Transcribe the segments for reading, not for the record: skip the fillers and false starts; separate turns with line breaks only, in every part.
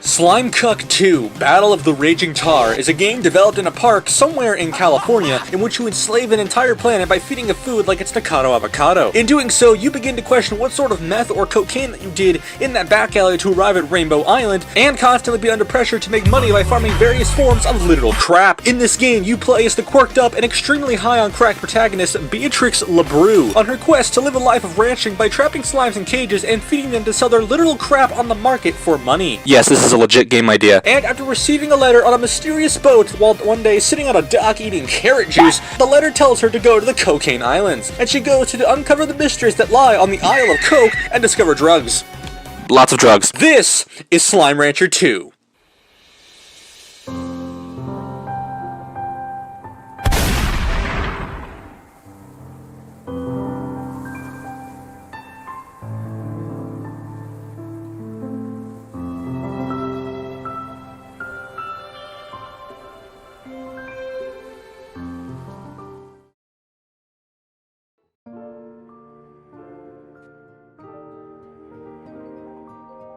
Slime Cuck 2 Battle of the Raging Tar is a game developed in a park somewhere in California in which you enslave an entire planet by feeding it food like it's Staccato Avocado. In doing so, you begin to question what sort of meth or cocaine that you did in that back alley to arrive at Rainbow Island, and constantly be under pressure to make money by farming various forms of literal crap. In this game, you play as the quirked up and extremely high on crack protagonist Beatrix LeBrew on her quest to live a life of ranching by trapping slimes in cages and feeding them to sell their literal crap on the market for money.
Yes, this is a legit game idea.
And after receiving a letter on a mysterious boat while one day sitting on a dock eating carrot juice, the letter tells her to go to the Cocaine Islands, and she goes to uncover the mysteries that lie on the Isle of Coke and discover drugs.
Lots of drugs.
This is Slime Rancher 2.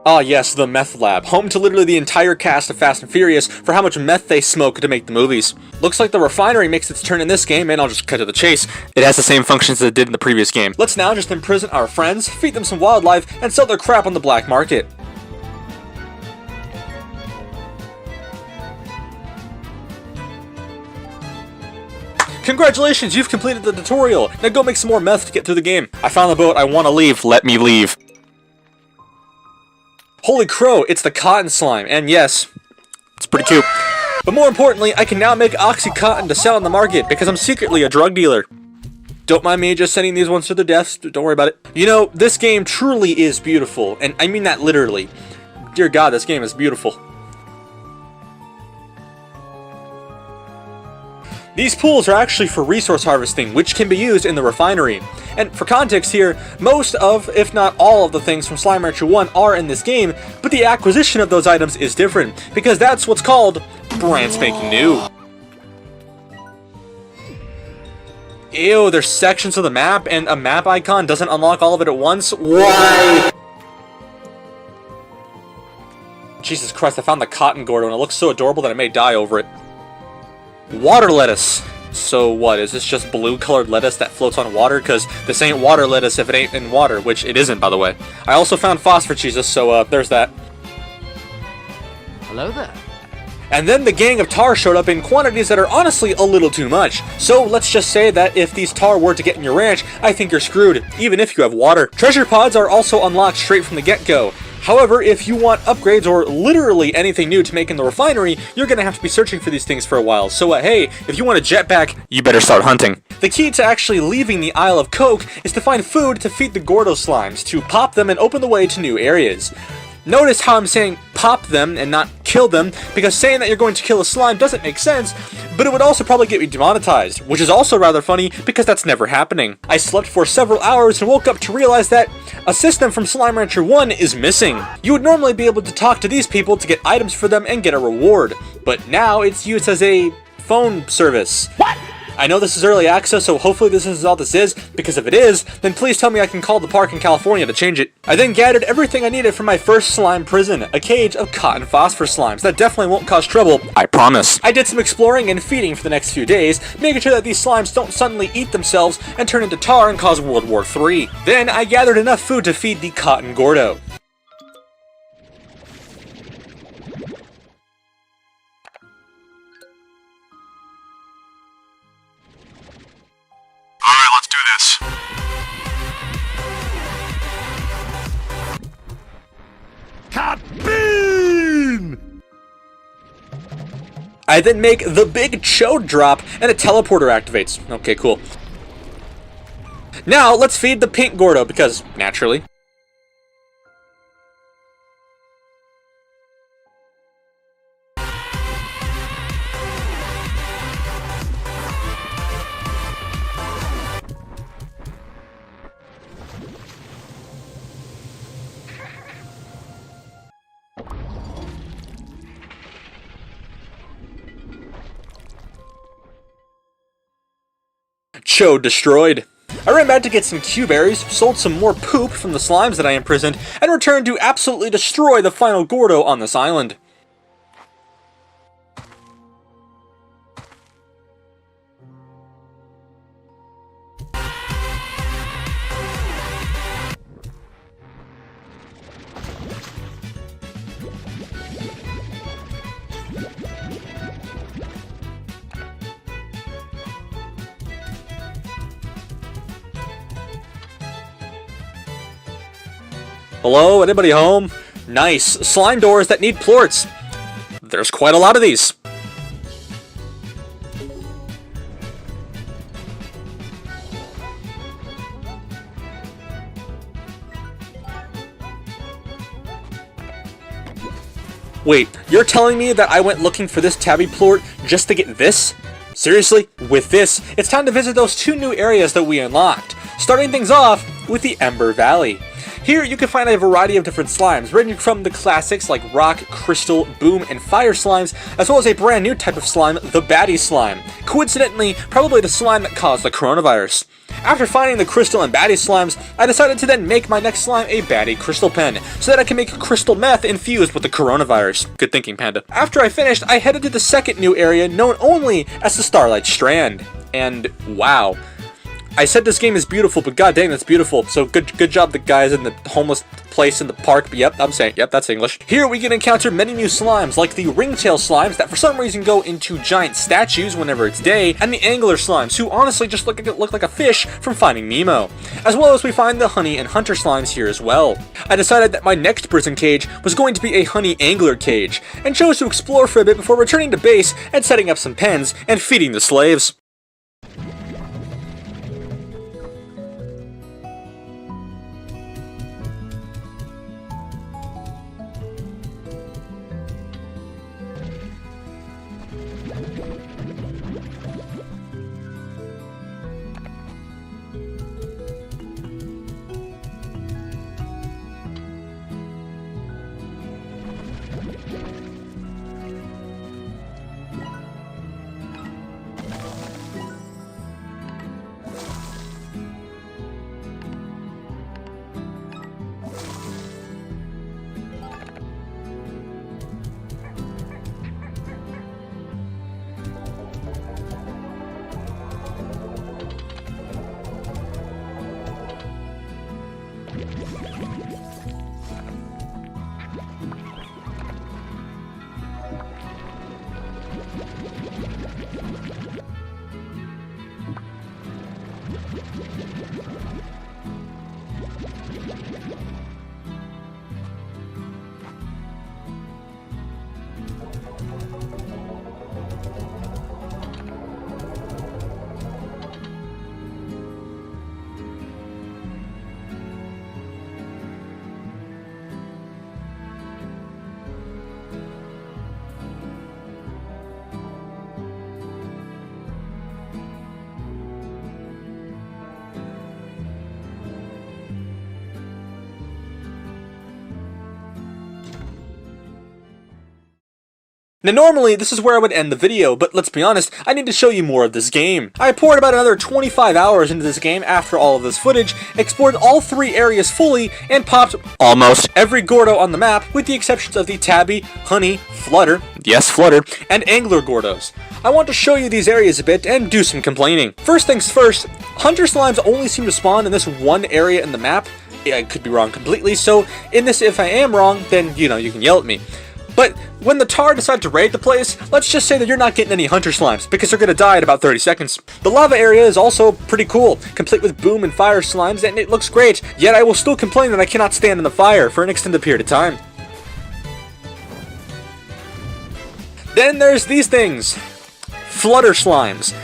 Ah yes, the meth lab, home to literally the entire cast of Fast and Furious for how much meth they smoke to make the movies. Looks like the refinery makes its turn in this game, and I'll just cut to the chase.
It has the same functions that it did in the previous game.
Let's now just imprison our friends, feed them some wildlife, and sell their crap on the black market. Congratulations, you've completed the tutorial. Now go make some more meth to get through the game. I found the boat, I want to leave.
Let me leave.
Holy crow, it's the cotton slime, and yes,
it's pretty cute.
But more importantly, I can now make Oxycontin to sell on the market because I'm secretly a drug dealer. Don't mind me just sending these ones to their deaths, don't worry about it. You know, this game truly is beautiful, and I mean that literally. Dear God, this game is beautiful. These pools are actually for resource harvesting, which can be used in the refinery. And for context here, most of, if not all of the things from Slime Rancher 1 are in this game, but the acquisition of those items is different, because that's what's called brand spanking new. Ew, there's sections of the map, and a map icon doesn't unlock all of it at once? Why? Jesus Christ, I found the cotton Gordo, and it looks so adorable that I may die over it. Water lettuce. So what, is this just blue colored lettuce that floats on water? Because this ain't water lettuce if it ain't in water, which it isn't, by the way. I also found phosphor cheeses, so there's that.
Hello there.
And then the gang of tar showed up in quantities that are honestly a little too much. So let's just say that if these tar were to get in your ranch, I think you're screwed, even if you have water. Treasure pods are also unlocked straight from the get-go. However, if you want upgrades or literally anything new to make in the refinery, you're gonna have to be searching for these things for a while. So hey, if you want a jetpack,
you better start hunting.
The key to actually leaving the Isle of Coke is to find food to feed the Gordo slimes, to pop them and open the way to new areas. Notice how I'm saying pop them and not kill them, because saying that you're going to kill a slime doesn't make sense, but it would also probably get me demonetized, which is also rather funny because that's never happening. I slept for several hours and woke up to realize that a system from Slime Rancher 1 is missing. You would normally be able to talk to these people to get items for them and get a reward, but now it's used as a phone service. What? I know this is early access, so hopefully this is all this is, because if it is, then please tell me I can call the park in California to change it. I then gathered everything I needed for my first slime prison, a cage of cotton phosphor slimes that definitely won't cause trouble.
I promise.
I did some exploring and feeding for the next few days, making sure that these slimes don't suddenly eat themselves and turn into tar and cause World War III. Then I gathered enough food to feed the cotton Gordo.
Alright, let's do this.
Cat bean!
I then make the big chode drop and a teleporter activates. Okay, cool. Now let's feed the pink Gordo because, naturally. Chode destroyed. I ran back to get some Q-berries, sold some more poop from the slimes that I imprisoned, and returned to absolutely destroy the final Gordo on this island. Hello, anybody home? Nice, slime doors that need plorts. There's quite a lot of these. Wait, you're telling me that I went looking for this tabby plort just to get this? Seriously? With this, it's time to visit those 2 new areas that we unlocked, starting things off with the Ember Valley. Here you can find a variety of different slimes, ranging from the classics like rock, crystal, boom, and fire slimes, as well as a brand new type of slime, the baddie slime. Coincidentally, probably the slime that caused the coronavirus. After finding the crystal and baddie slimes, I decided to then make my next slime a baddie crystal pen, so that I can make crystal meth infused with the coronavirus. Good thinking, Panda. After I finished, I headed to the second new area known only as the Starlight Strand. And wow. I said this game is beautiful, but god dang, that's beautiful. So good job the guys in the homeless place in the park. But yep, I'm saying, yep, that's English. Here we can encounter many new slimes, like the ringtail slimes that for some reason go into giant statues whenever it's day, and the angler slimes, who honestly just look like a fish from Finding Nemo. As well as we find the honey and hunter slimes here as well. I decided that my next prison cage was going to be a honey angler cage, and chose to explore for a bit before returning to base and setting up some pens and feeding the slaves. Now normally, this is where I would end the video, but let's be honest, I need to show you more of this game. I poured about another 25 hours into this game after all of this footage, explored all 3 areas fully, and popped almost every Gordo on the map, with the exceptions of the Tabby, Honey, Flutter, yes Flutter, and Angler Gordos. I want to show you these areas a bit and do some complaining. First things first, Hunter Slimes only seem to spawn in this one area in the map. I could be wrong completely, so in this if I am wrong, then you can yell at me. But when the tar decide to raid the place, let's just say that you're not getting any hunter slimes, because they're going to die in about 30 seconds. The lava area is also pretty cool, complete with boom and fire slimes, and it looks great, yet I will still complain that I cannot stand in the fire for an extended period of time. Then there's these things. Flutter slimes.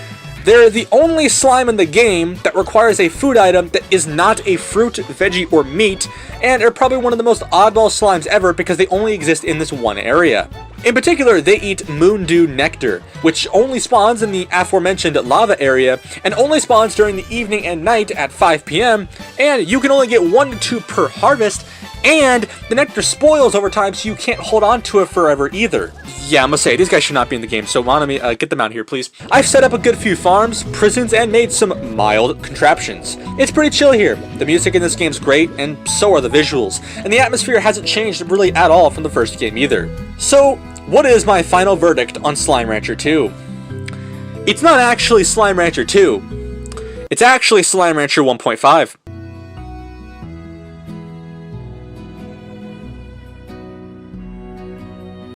They're the only slime in the game that requires a food item that is not a fruit, veggie, or meat, and are probably one of the most oddball slimes ever because they only exist in this one area. In particular, they eat moon dew nectar, which only spawns in the aforementioned lava area, and only spawns during the evening and night at 5 PM, and you can only get 1 to 2 per harvest, And the nectar spoils over time, so you can't hold on to it forever either. Yeah, I'm gonna say, these guys should not be in the game, so Monami, get them out here, please. I've set up a good few farms, prisons, and made some mild contraptions. It's pretty chill here. The music in this game's great, and so are the visuals. And the atmosphere hasn't changed really at all from the first game either. So, what is my final verdict on Slime Rancher 2? It's not actually Slime Rancher 2. It's actually Slime Rancher 1.5.